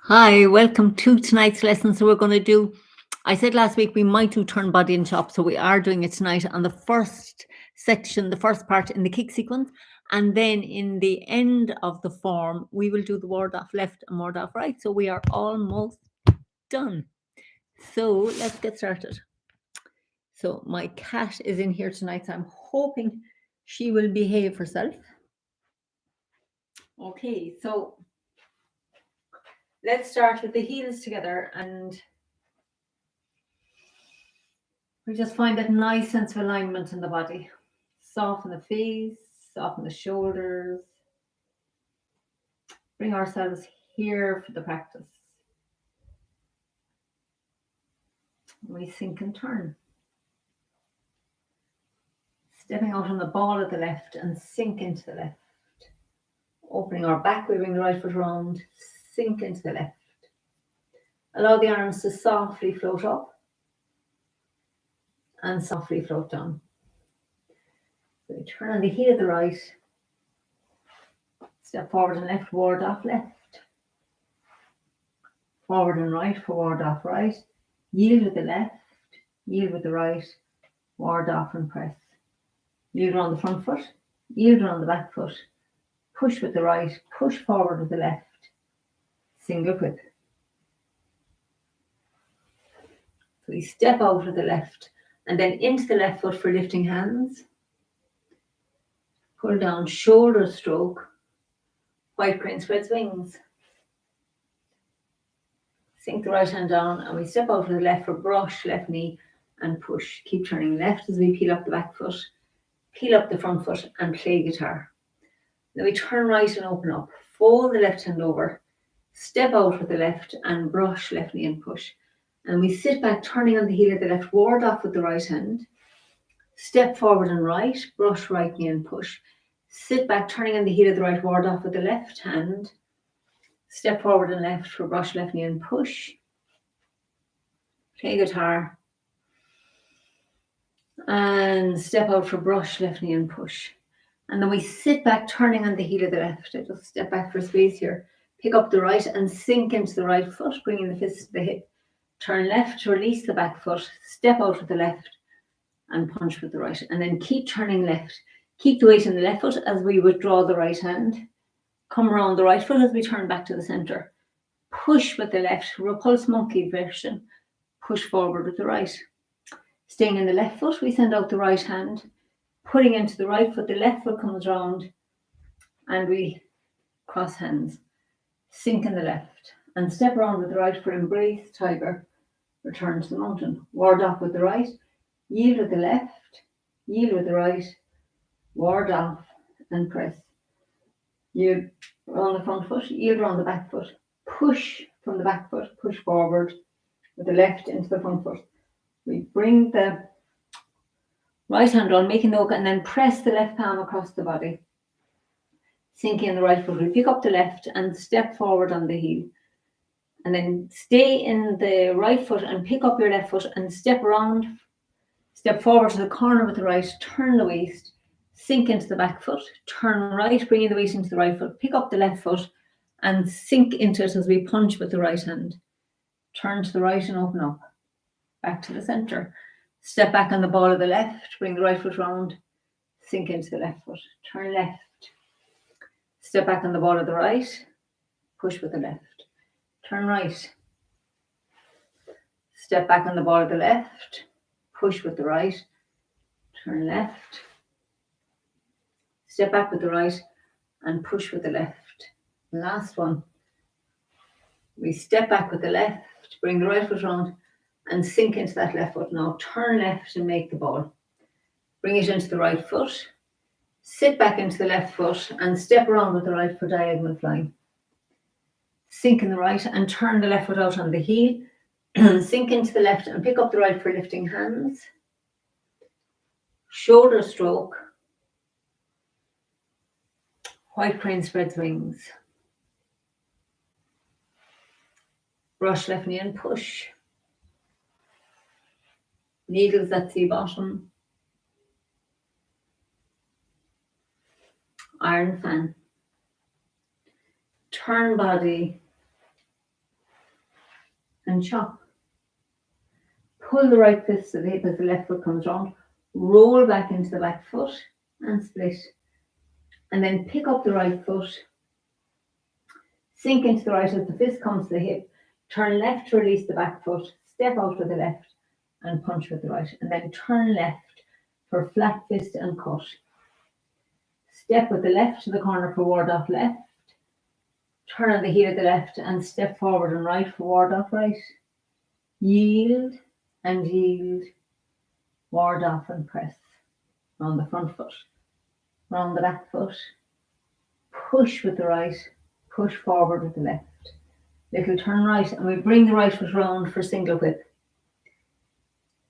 Hi, welcome to tonight's lesson. So we're going to do, I said last week we might do turn body and chop. So we are doing it tonight on the first section, the first part in the kick sequence. And then in the end of the form, we will do the ward off left and ward off right. So we are almost done. So let's get started. So my cat is in here tonight. So I'm hoping she will behave herself. Okay, so let's start with the heels together, and we just find that nice sense of alignment in the body. Soften the face, soften the shoulders. Bring ourselves here for the practice. We sink and turn. Stepping out on the ball of the left and sink into the left. Opening our back, we bring the right foot around, sink into the left. Allow the arms to softly float up and softly float down. So we turn on the heel of the right. Step forward and left, ward off left. Forward and right for ward off right. Yield with the left, yield with the right, ward off and press. Yield around the front foot, yield around the back foot, push with the right, push forward with the left, single whip. So we step out with the left and then into the left foot for lifting hands. Pull down, shoulder stroke, white crane spreads wings. Sink the right hand down and we step out with the left for brush, left knee and push. Keep turning left as we peel up the back foot, peel up the front foot and play guitar. Then we turn right and open up, fold the left hand over, step out with the left and brush left knee and push. And we sit back turning on the heel of the left, ward off with the right hand, step forward and right, brush right knee and push. Sit back turning on the heel of the right, ward off with the left hand, step forward and left for brush left knee and push. Play guitar. And step out for brush left knee and push. And then we sit back turning on the heel of the left. I just step back for space here. Pick up the right and sink into the right foot, bringing the fist to the hip. Turn left to release the back foot. Step out with the left and punch with the right. And then keep turning left. Keep the weight in the left foot as we withdraw the right hand. Come around the right foot as we turn back to the center. Push with the left, repulse monkey version. Push forward with the right. Staying in the left foot, we send out the right hand. Putting into the right foot, the left foot comes round and we cross hands. Sink in the left and step around with the right for embrace, tiger, return to the mountain. Ward off with the right, yield with the left, yield with the right, ward off and press. Yield around the front foot, yield around the back foot. Push from the back foot, push forward with the left into the front foot. We bring the right hand on, making the hook, and then press the left palm across the body. Sink in the right foot. We pick up the left and step forward on the heel. And then stay in the right foot and pick up your left foot and step around. Step forward to the corner with the right. Turn the waist. Sink into the back foot. Turn right, bringing the weight into the right foot. Pick up the left foot and sink into it as we punch with the right hand. Turn to the right and open up. Back to the center. Step back on the ball of the left, bring the right foot round, sink into the left foot, turn left. Step back on the ball of the right, push with the left, turn right. Step back on the ball of the left, push with the right, turn left. Step back with the right and push with the left. Last one. We step back with the left, bring the right foot round, and sink into that left foot. Now turn left and make the ball. Bring it into the right foot. Sit back into the left foot and step around with the right for diagonal flying. Sink in the right and turn the left foot out on the heel. Sink into the left and pick up the right for lifting hands. Shoulder stroke. White crane spreads wings. Brush left knee and push. Needles at sea bottom. Iron fan. Turn body. and chop. Pull the right fist to the hip as the left foot comes round. Roll back into the back foot and split. And then pick up the right foot. Sink into the right as the fist comes to the hip. Turn left to release the back foot. Step out with the left and punch with the right. And then turn left for flat fist and cut. Step with the left to the corner for ward off left. Turn on the heel of the left and step forward and right for ward off right. Yield and yield. Ward off and press. Round the front foot. Round the back foot. Push with the right. Push forward with the left. Little turn right, and we bring the right foot round for single whip.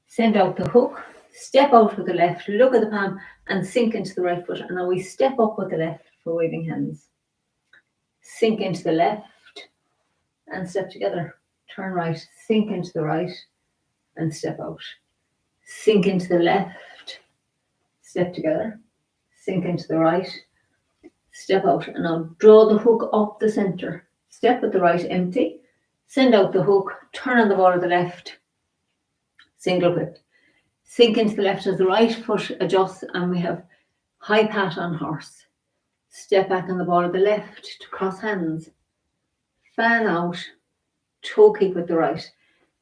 Send out the hook, step out with the left, look at the palm and sink into the right foot. And now we step up with the left for waving hands. Sink into the left and step together. Turn right, sink into the right and step out. Sink into the left, step together. Sink into the right, step out. And now draw the hook up the center. Step with the right empty. Send out the hook, turn on the ball of the left. Single whip. Sink into the left as the right foot adjusts and we have high pat on horse. Step back on the ball of the left to cross hands. Fan out, toe kick with the right.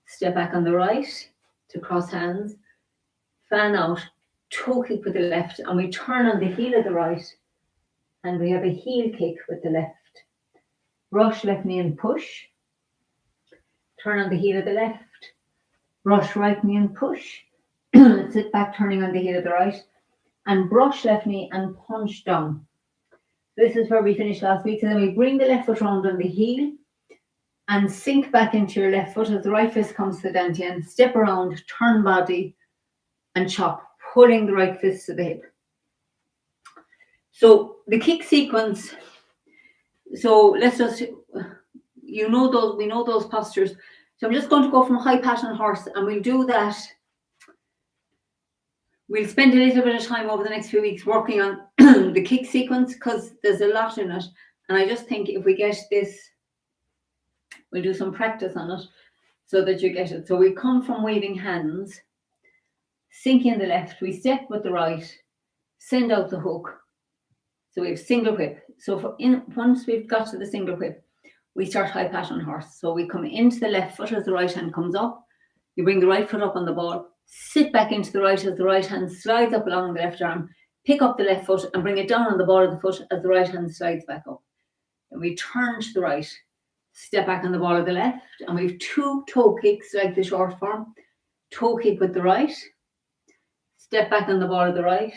Step back on the right to cross hands. Fan out, toe kick with the left and we turn on the heel of the right and we have a heel kick with the left. Brush left knee and push. Turn on the heel of the left. Brush right knee and push. Sit back turning on the heel of the right. And brush left knee and punch down. This is where we finished last week. So then we bring the left foot round on the heel and sink back into your left foot as the right fist comes to the dantian. Step around, turn body and chop, pulling the right fist to the hip. So the kick sequence. So let's just, we know those postures. So I'm just going to go from high pat on horse and we'll do that. We'll spend a little bit of time over the next few weeks working on the kick sequence because there's a lot in it. And I just think if we get this, we'll do some practice on it so that you get it. So we come from waving hands, sink in the left, we step with the right, send out the hook. So we have single whip. So once we've got to the single whip, we start high pat on horse. So we come into the left foot as the right hand comes up. You bring the right foot up on the ball, sit back into the right as the right hand slides up along the left arm, pick up the left foot and bring it down on the ball of the foot as the right hand slides back up. And we turn to the right, step back on the ball of the left, and we have two toe kicks like the short form. Toe kick with the right, step back on the ball of the right,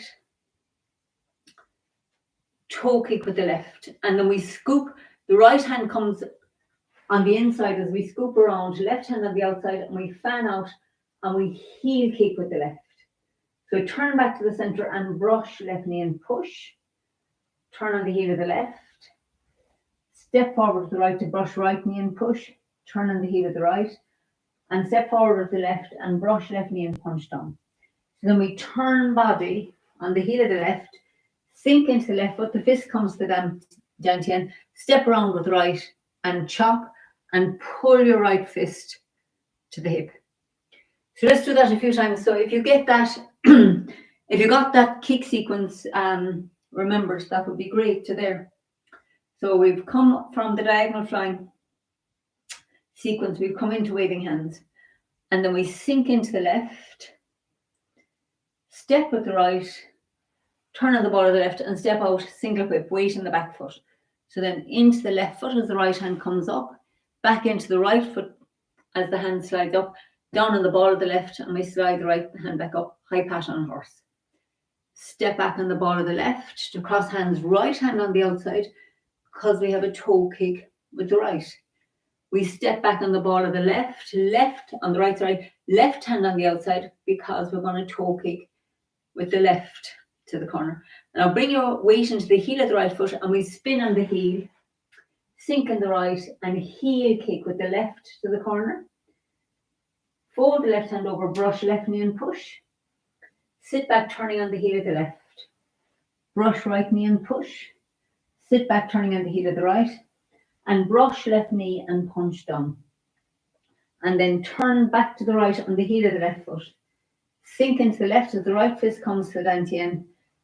toe kick with the left, and then we scoop. The right hand comes on the inside as we scoop around, left hand on the outside, and we fan out and we heel kick with the left. So turn back to the center and brush left knee and push. Turn on the heel of the left. Step forward with the right to brush right knee and push. Turn on the heel of the right. And step forward with the left and brush left knee and punch down. So then we turn body on the heel of the left, sink into the left foot, the fist comes to the dantian, step around with the right and chop and pull your right fist to the hip. So let's do that a few times. So if you get that, if you got that kick sequence remembered, that would be great to there. So we've come from the diagonal flying sequence, we've come into waving hands, and then we sink into the left, step with the right, turn on the ball of the left and step out, single whip, weight in the back foot. So then into the left foot as the right hand comes up, back into the right foot as the hand slides up, down on the ball of the left, and we slide the right hand back up, high pat on horse. Step back on the ball of the left to cross hands, right hand on the outside because we have a toe kick with the right. We step back on the ball of the left, left on the right side, left hand on the outside because we're going to toe kick with the left to the corner. Now bring your weight into the heel of the right foot and we spin on the heel, sink in the right and heel kick with the left to the corner. Fold the left hand over, brush left knee and push. Sit back turning on the heel of the left. Brush right knee and push. Sit back turning on the heel of the right. And brush left knee and punch down. and then turn back to the right on the heel of the left foot. Sink into the left as the right fist comes to the dantian.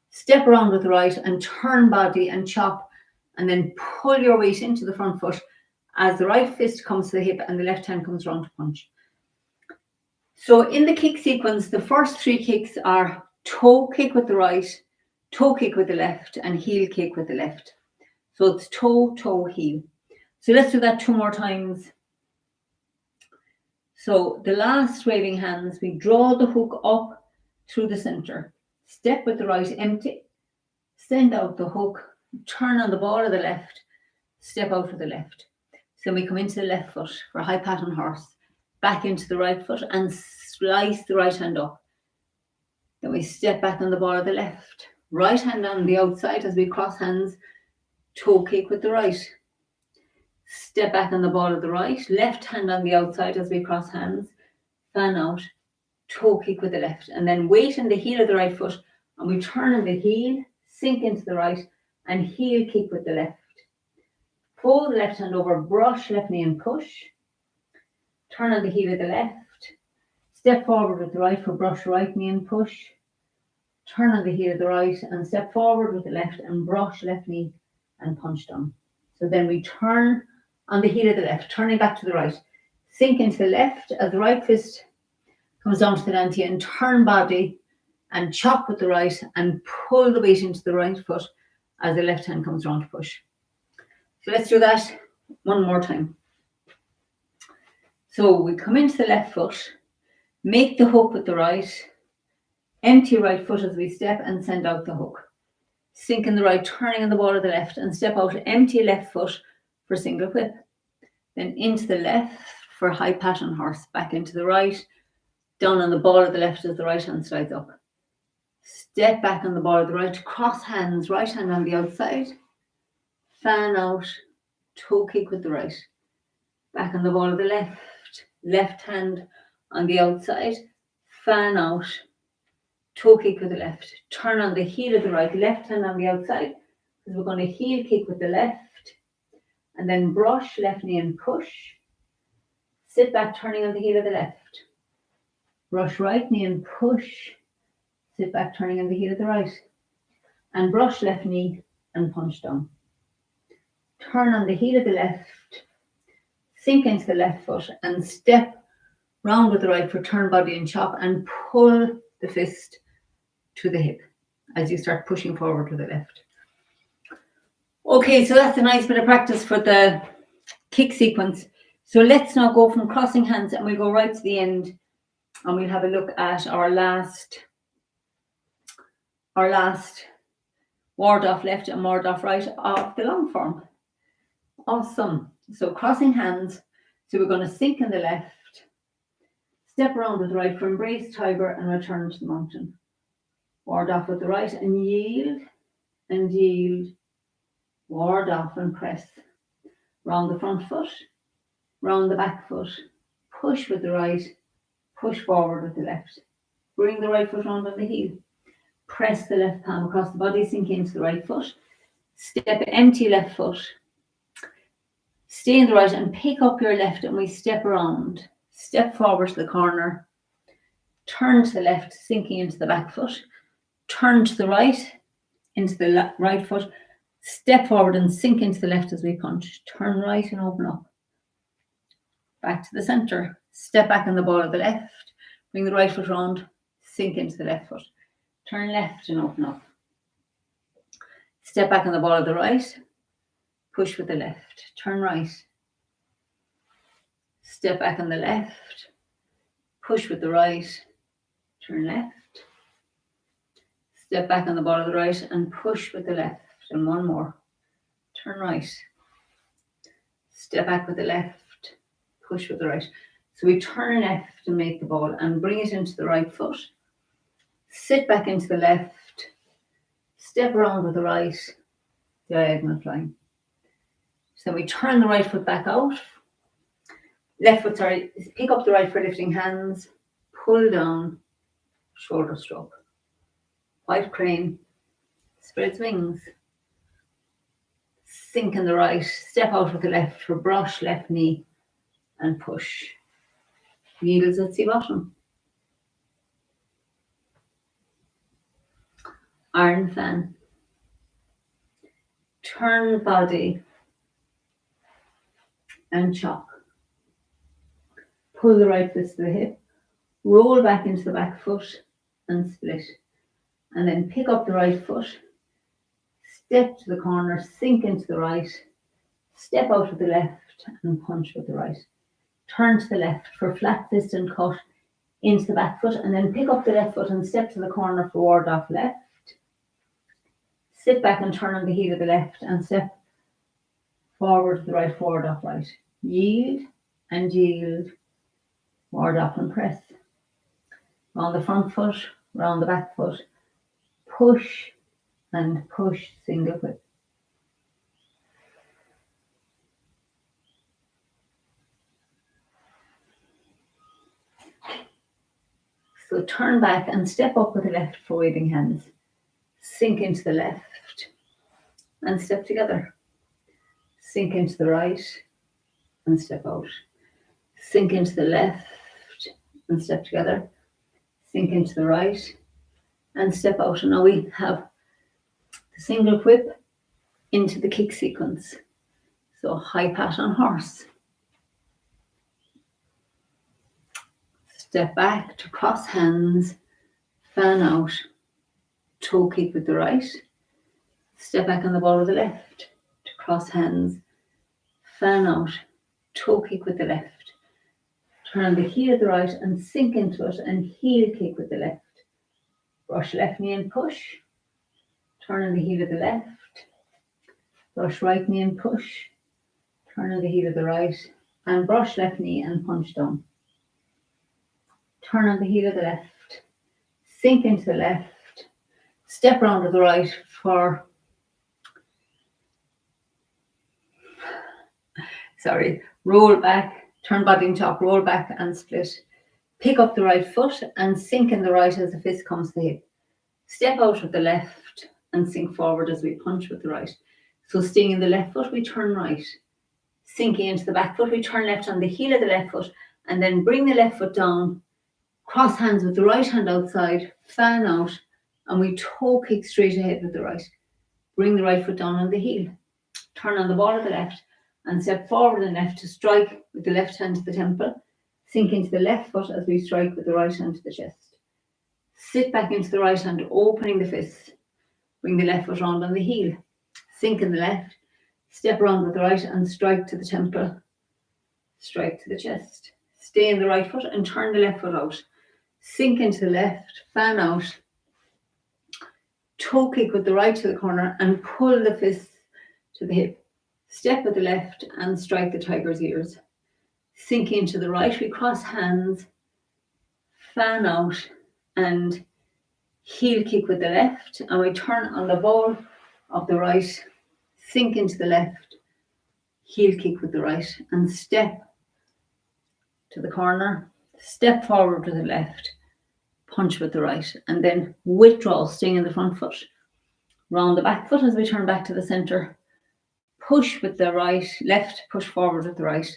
Step around with the right and turn body and chop, and then pull your weight into the front foot as the right fist comes to the hip and the left hand comes around to punch. So in the kick sequence, the first 3 kicks are toe kick with the right, toe kick with the left, and heel kick with the left. So it's toe, toe, heel. So let's do that 2 more times. So the last waving hands, we draw the hook up through the center. Step with the right, empty. Send out the hook, turn on the ball of the left, step out with the left. So we come into the left foot for high pattern horse, back into the right foot and slice the right hand up. Then we step back on the ball of the left, right hand on the outside as we cross hands, toe kick with the right. Step back on the ball of the right, left hand on the outside as we cross hands, fan out, toe kick with the left, and then weight in the heel of the right foot, and we turn on the heel, sink into the right, and heel kick with the left. Fold the left hand over, brush left knee and push. Turn on the heel of the left. Step forward with the right for brush right knee and push. Turn on the heel of the right and step forward with the left and brush left knee and punch down. So then we turn on the heel of the left, turning back to the right. Sink into the left as the right fist comes down to the dantian and turn body and chop with the right and pull the weight into the right foot as the left hand comes around to push. So let's do that 1 more time. So we come into the left foot, make the hook with the right, empty right foot as we step and send out the hook. Sink in the right, turning on the ball of the left and step out, empty left foot for single whip. Then into the left for high pattern horse, back into the right, down on the ball of the left as the right hand slides up. Step back on the ball of the right, cross hands, right hand on the outside, fan out, toe kick with the right. Back on the ball of the left, left hand on the outside, fan out, toe kick with the left. Turn on the heel of the right, left hand on the outside, because we're going to heel kick with the left, and then brush left knee and push. Sit back, turning on the heel of the left. Brush right knee and push. Sit back, turning on the heel of the right. And brush left knee and punch down. Turn on the heel of the left. Sink into the left foot and step round with the right for turn body and chop and pull the fist to the hip as you start pushing forward to the left. Okay, so that's a nice bit of practice for the kick sequence. So let's now go from crossing hands and we'll go right to the end and we'll have a look at our last ward off left and ward off right of the long form. Awesome. So crossing hands. So we're going to sink in the left, step around with the right for embrace tiger and return to the mountain. Ward off with the right and yield, ward off and press. Round the front foot, round the back foot, push with the right, push forward with the left. Bring the right foot round on the heel. Press the left palm across the body, sink into the right foot. Step empty left foot. Stay in the right and pick up your left and we step around. Step forward to the corner. Turn to the left, sinking into the back foot. Turn to the right, into the right foot. Step forward and sink into the left as we punch. Turn right and open up. Back to the center. Step back on the ball of the left. Bring the right foot round. Sink into the left foot. Turn left and open up. Step back on the ball of the right. Push with the left. Turn right. Step back on the left. Push with the right. Turn left. Step back on the ball of the right and push with the left. And 1 more. Turn right. Step back with the left. Push with the right. So we turn left to make the ball and bring it into the right foot. Sit back into the left. Step around with the right. Diagonal flying. So we turn the right foot back out. Pick up the right for lifting hands. Pull down. Shoulder stroke. White crane. Spreads wings. Sink in the right. Step out with the left for brush left knee and push. Needles at sea bottom. Iron fan. Turn body and chalk. Pull the right fist to the hip. Roll back into the back foot and split. And then pick up the right foot. Step to the corner, sink into the right. Step out with the left and punch with the right. Turn to the left for flat fist and cut into the back foot, and then pick up the left foot and step to the corner for ward off left. Sit back and turn on the heel of the left and step forward to the right, forward off right. Yield and yield, ward off and press. Round the front foot, round the back foot, push and push, single whip. So turn back and step up with the left for waving hands. Sink into the left and step together. Sink into the right and step out. Sink into the left and step together. Sink into the right and step out. And now we have the single whip into the kick sequence. So high pat on horse. Step back to cross hands, fan out, toe kick with the right. Step back on the ball with the left to cross hands, fan out, toe kick with the left. Turn the heel of the right and sink into it and heel kick with the left. Brush left knee and push. Turn on the heel of the left. Brush right knee and push. Turn on the heel of the right and brush left knee and punch down. Turn on the heel of the left. Sink into the left. Step round to the right for, roll back, turn body and chop, roll back and split. Pick up the right foot and sink in the right as the fist comes to the hip. Step out with the left and sink forward as we punch with the right. So staying in the left foot, we turn right. Sinking into the back foot, we turn left on the heel of the left foot and then bring the left foot down. Cross hands with the right hand outside, fan out, and we toe kick straight ahead with the right. Bring the right foot down on the heel. Turn on the ball of the left and step forward and left to strike with the left hand to the temple. Sink into the left foot as we strike with the right hand to the chest. Sit back into the right hand, opening the fist. Bring the left foot round on the heel. Sink in the left. Step around with the right and strike to the temple. Strike to the chest. Stay in the right foot and turn the left foot out. Sink into the left, fan out, toe kick with the right to the corner and pull the fist to the hip. Step with the left and strike the tiger's ears. Sink into the right, we cross hands, fan out and heel kick with the left, and we turn on the ball of the right, sink into the left, heel kick with the right and step to the corner. Step forward to the left, punch with the right, and then withdraw, staying in the front foot. Round the back foot as we turn back to the centre. Push with the right, left, push forward with the right.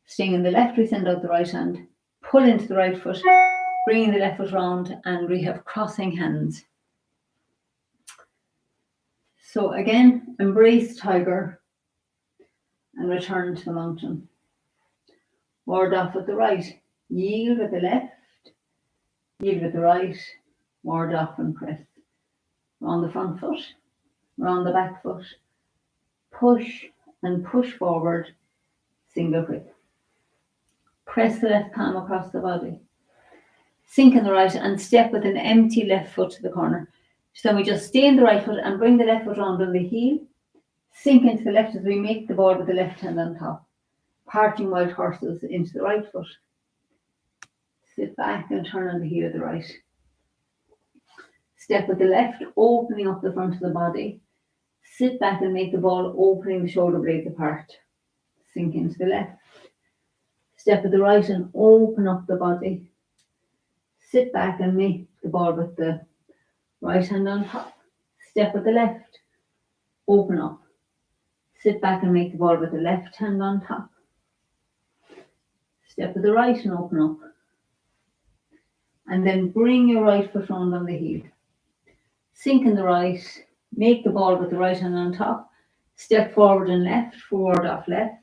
Staying in the left, we send out the right hand. Pull into the right foot, bringing the left foot round, and we have crossing hands. So again, embrace tiger and return to the mountain. Ward off with the right. Yield with the left, yield with the right, ward off and press. Round the front foot, round the back foot, push and push forward, single whip. Press the left palm across the body. Sink in the right and step with an empty left foot to the corner. So then we just stay in the right foot and bring the left foot round on the heel. Sink into the left as we make the ball with the left hand on top. Parting wild horses into the right foot. Sit back and turn on the heel of the right. Step with the left, opening up the front of the body. Sit back and make the ball, opening the shoulder blades apart. Sink into the left. Step with the right and open up the body. Sit back and make the ball with the right hand on top. Step with the left. Open up. Sit back and make the ball with the left hand on top. Step with the right and open up. And then bring your right foot round on the heel. Sink in the right, make the ball with the right hand on top. Step forward and left, forward off left.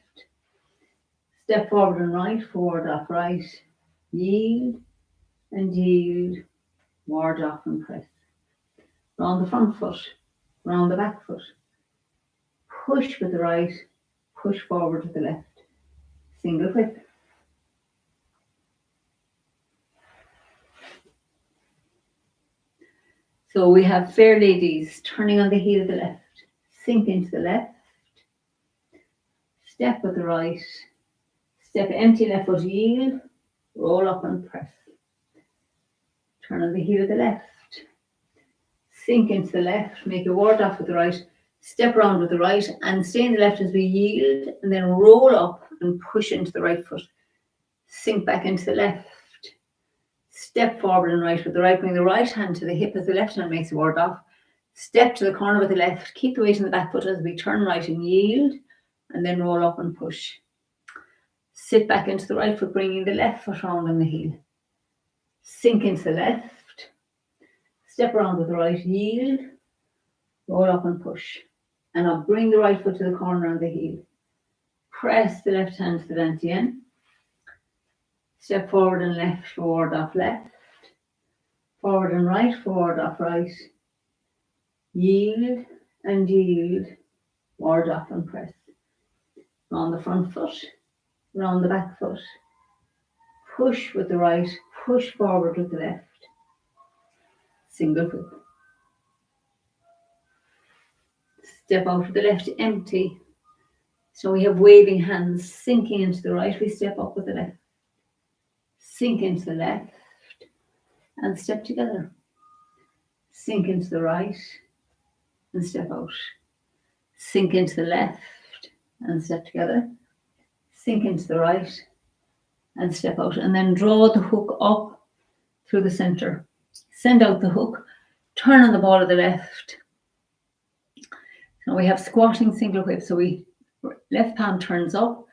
Step forward and right, forward off right. Yield and yield, ward off and press. Round the front foot, round the back foot. Push with the right, push forward with the left. Single whip. So we have fair ladies turning on the heel of the left. Sink into the left. Step with the right. Step empty left foot, yield. Roll up and press. Turn on the heel of the left. Sink into the left. Make a ward off with the right. Step around with the right and stay in the left as we yield. And then roll up and push into the right foot. Sink back into the left. Step forward and right with the right. Bring the right hand to the hip as the left hand makes a ward off. Step to the corner with the left. Keep the weight in the back foot as we turn right and yield. And then roll up and push. Sit back into the right foot, bringing the left foot round on the heel. Sink into the left. Step around with the right, yield. Roll up and push. And I'll bring the right foot to the corner on the heel. Press the left hand to the dantian. Step forward and left, forward off left. Forward and right, forward off right. Yield and yield. Ward off and press. Round the front foot, round the back foot. Push with the right, push forward with the left. Single whip. Step out with the left, empty. So we have waving hands, sinking into the right. We step up with the left. Sink into the left and step together. Sink into the right and step out. Sink into the left and step together. Sink into the right and step out. And then draw the hook up through the center. Send out the hook. Turn on the ball of the left. Now we have squatting single whip. So we left palm turns up.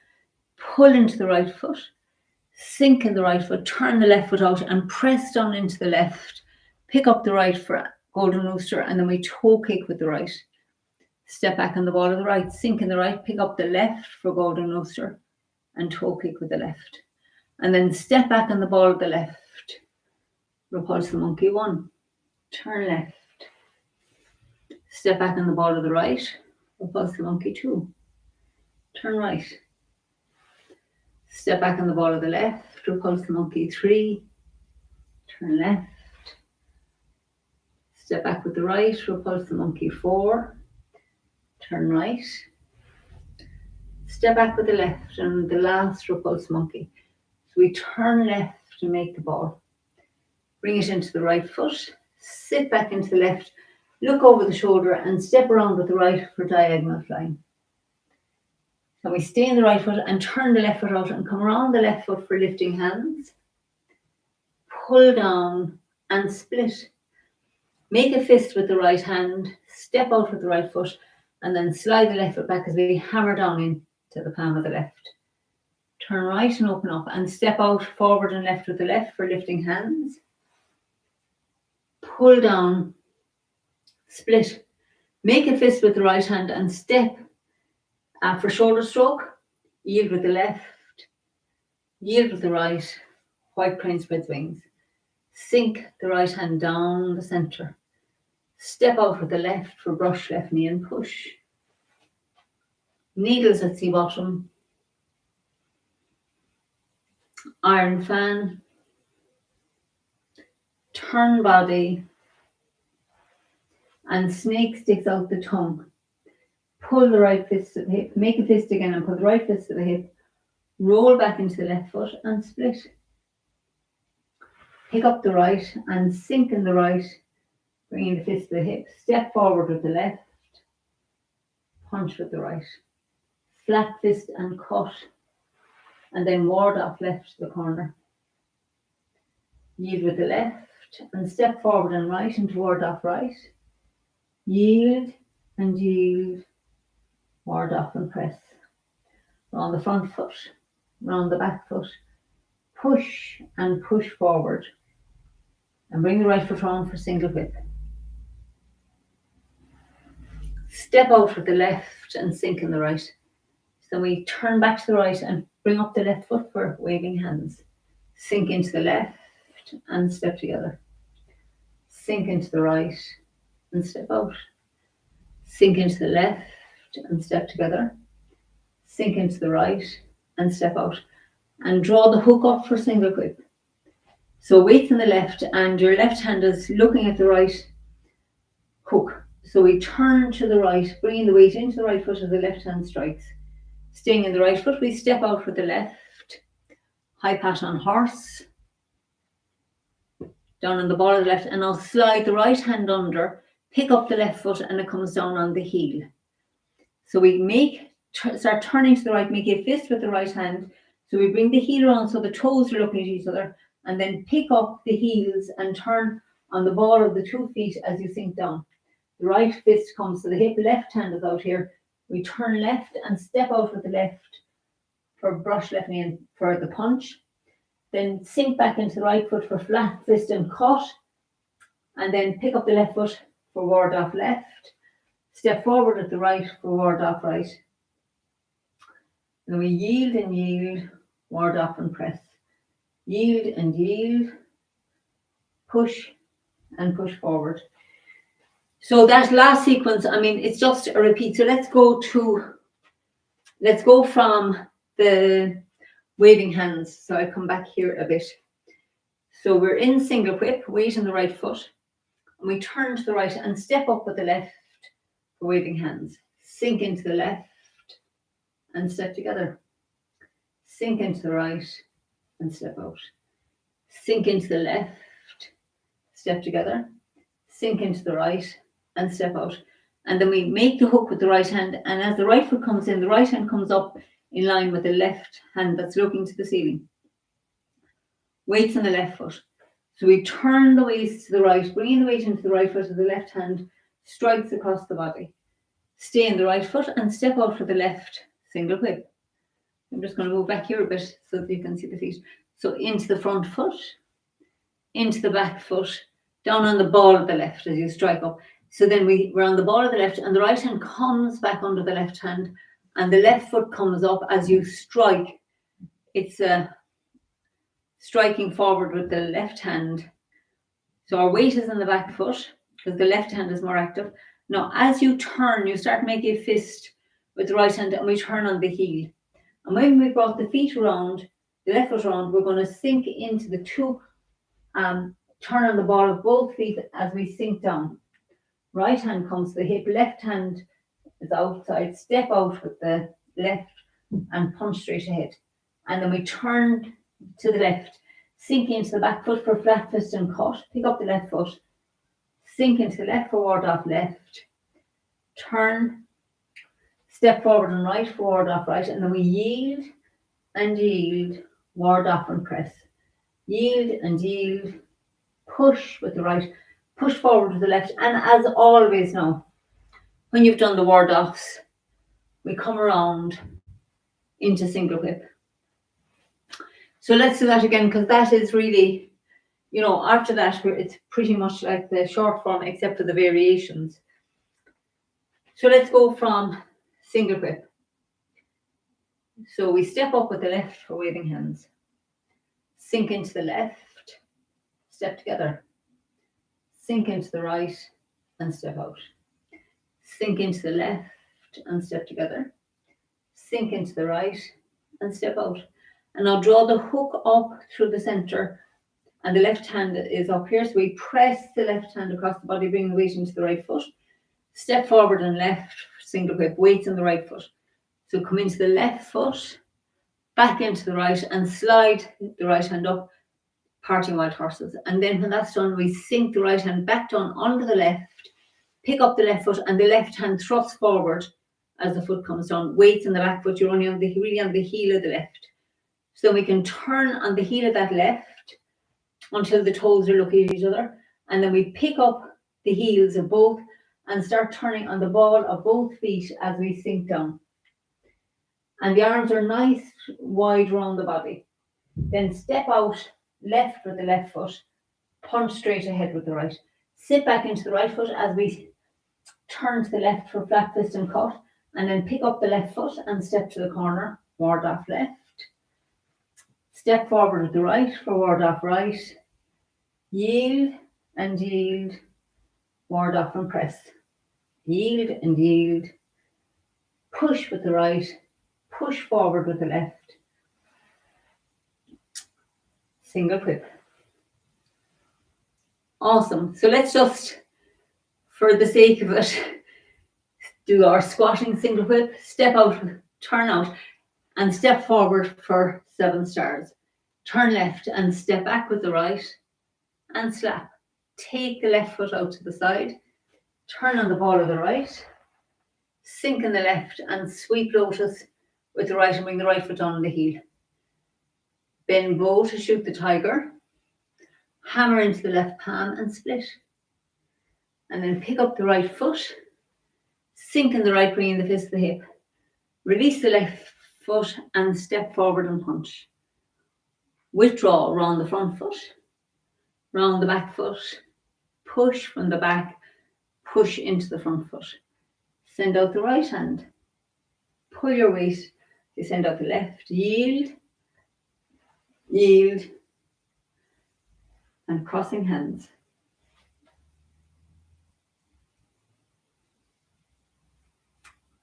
Pull into the right foot. Sink in the right foot. Turn the left foot out and press down into the left. Pick up the right for golden rooster. And then we toe kick with the right. Step back on the ball of the right, sink in the right, pick up the left for golden rooster and toe kick with the left. And then step back on the ball of the left. Repulse the monkey 1. Turn left. Step back on the ball of the right. Repulse the monkey 2. Turn right. Step back on the ball of the left. Repulse the monkey 3. Turn left. Step back with the right. Repulse the monkey 4. Turn right. Step back with the left and the last repulse monkey. So we turn left to make the ball. Bring it into the right foot. Sit back into the left. Look over the shoulder and step around with the right for diagonal flying. So we stay in the right foot and turn the left foot out and come around the left foot for lifting hands. Pull down and split. Make a fist with the right hand. Step out with the right foot. And then slide the left foot back as we hammer down into the palm of the left. Turn right and open up and step out forward and left with the left for lifting hands. Pull down, split. Make a fist with the right hand and step for shoulder stroke. Yield with the left, yield with the right. White crane spreads wings. Sink the right hand down the center. Step out with the left for brush left knee and push. Needles at sea bottom. Iron fan. Turn body. And snake sticks out the tongue. Pull the right fist to the hip. Make a fist again and pull the right fist to the hip. Roll back into the left foot and split. Pick up the right and sink in the right. Bringing the fist to the hip. Step forward with the left. Punch with the right. Flat fist and cut. And then ward off left to the corner. Yield with the left. And step forward and right and ward off right. Yield and yield. Ward off and press. Round the front foot. Round the back foot. push and push forward. And bring the right foot on for single whip. Step out with the left and sink in the right. So we turn back to the right and bring up the left foot for waving hands. Sink into the left and step together. Sink into the right and step out. Sink into the left and step together. Sink into the right and step out. And draw the hook up for single whip. So weight in the left and your left hand is looking at the right hook. So we turn to the right, bringing the weight into the right foot as the left hand strikes. Staying in the right foot, we step out with the left. High pat on horse. Down on the ball of the left, and I'll slide the right hand under, pick up the left foot, and it comes down on the heel. So we start turning to the right, make a fist with the right hand. So we bring the heel around so the toes are looking at each other, and then pick up the heels and turn on the ball of the 2 feet as you sink down. The right fist comes to the hip, left hand is out here. We turn left and step out with the left for brush left knee and for the punch. Then sink back into the right foot for flat fist and cut. And then pick up the left foot for ward off left. Step forward at the right for ward off right. And we yield and yield, ward off and press. Yield and yield, push and push forward. So that last sequence, I mean, it's just a repeat. So let's go from the waving hands. So I come back here a bit. So we're in single whip, weight in the right foot, and we turn to the right and step up with the left for waving hands. Sink into the left and step together. Sink into the right and step out. Sink into the left, step together. Sink into the right and step out. And then we make the hook with the right hand, and as the right foot comes in, the right hand comes up in line with the left hand that's looking to the ceiling. Weights on the left foot. So we turn the waist to the right, bringing the weight into the right foot as the left hand strikes across the body. Stay in the right foot and step out for the left single whip. I'm just going to move back here a bit so that you can see the feet. So into the front foot, into the back foot, down on the ball of the left as you strike up. So then we're on the ball of the left, and the right hand comes back under the left hand, and the left foot comes up as you strike. It's striking forward with the left hand. So our weight is in the back foot because the left hand is more active. Now, as you turn, you start making a fist with the right hand, and we turn on the heel. And when we brought the feet around, the left foot around, we're going to sink into the two, turn on the ball of both feet as we sink down. Right hand comes to the hip, left hand is outside, step out with the left and punch straight ahead. And then we turn to the left, sink into the back foot for flat fist and cut, pick up the left foot, sink into the left forward off left, turn, step forward and right, forward off right, and then we yield and yield, ward off and press. Yield and yield, push with the right, push forward with the left, and as always now, when you've done the ward offs, we come around into single whip. So let's do that again, because that is really, you know, after that, it's pretty much like the short form except for the variations. So let's go from single whip. So we step up with the left for waving hands. Sink into the left, step together. Sink into the right and step out. Sink into the left and step together. Sink into the right and step out. And now draw the hook up through the center, and the left hand is up here. So we press the left hand across the body, bring the weight into the right foot. Step forward and left, single whip, weights on the right foot. So come into the left foot, back into the right, and slide the right hand up, parting wild horses. And then when that's done, we sink the right hand back down onto the left, pick up the left foot, and the left hand thrusts forward as the foot comes down. Weights on the back foot, you're only on really on the heel of the left. So we can turn on the heel of that left until the toes are looking at each other. And then we pick up the heels of both and start turning on the ball of both feet as we sink down. And the arms are nice, wide around the body. Then step out left with the left foot, punch straight ahead with the right. Sit back into the right foot as we turn to the left for flat fist and cut, and then pick up the left foot and step to the corner, ward off left. Step forward with the right for ward off right. Yield and yield, ward off and press. Yield and yield. Push with the right, push forward with the left. Single whip. Awesome. So let's just, for the sake of it, do our squatting single whip, step out, turn out, and step forward for 7 stars. Turn left and step back with the right and slap. Take the left foot out to the side, turn on the ball of the right, sink in the left and sweep lotus with the right and bring the right foot on the heel. Bend bow to shoot the tiger, hammer into the left palm and split. And then pick up the right foot, sink in the right, bringing the fist to the hip. Release the left foot and step forward and punch. Withdraw round the front foot, round the back foot, push from the back, push into the front foot. Send out the right hand, pull your weight, you send out the left, yield, yield, and crossing hands.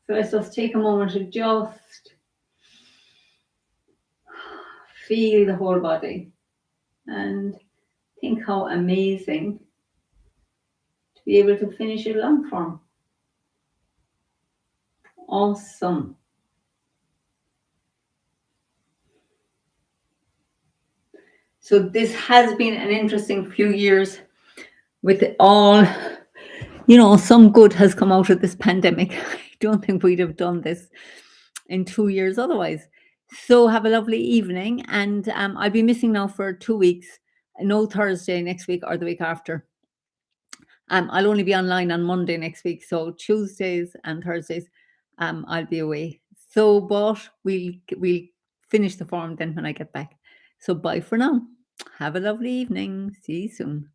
So let's just take a moment to just feel the whole body and think how amazing to be able to finish it long form. Awesome. So this has been an interesting few years with all, some good has come out of this pandemic. I don't think we'd have done this in 2 years otherwise. So have a lovely evening, and I'll be missing now for 2 weeks. No Thursday next week or the week after. I'll only be online on Monday next week, so Tuesdays and Thursdays I'll be away. So, but we'll finish the form then when I get back. So bye for now. Have a lovely evening. See you soon.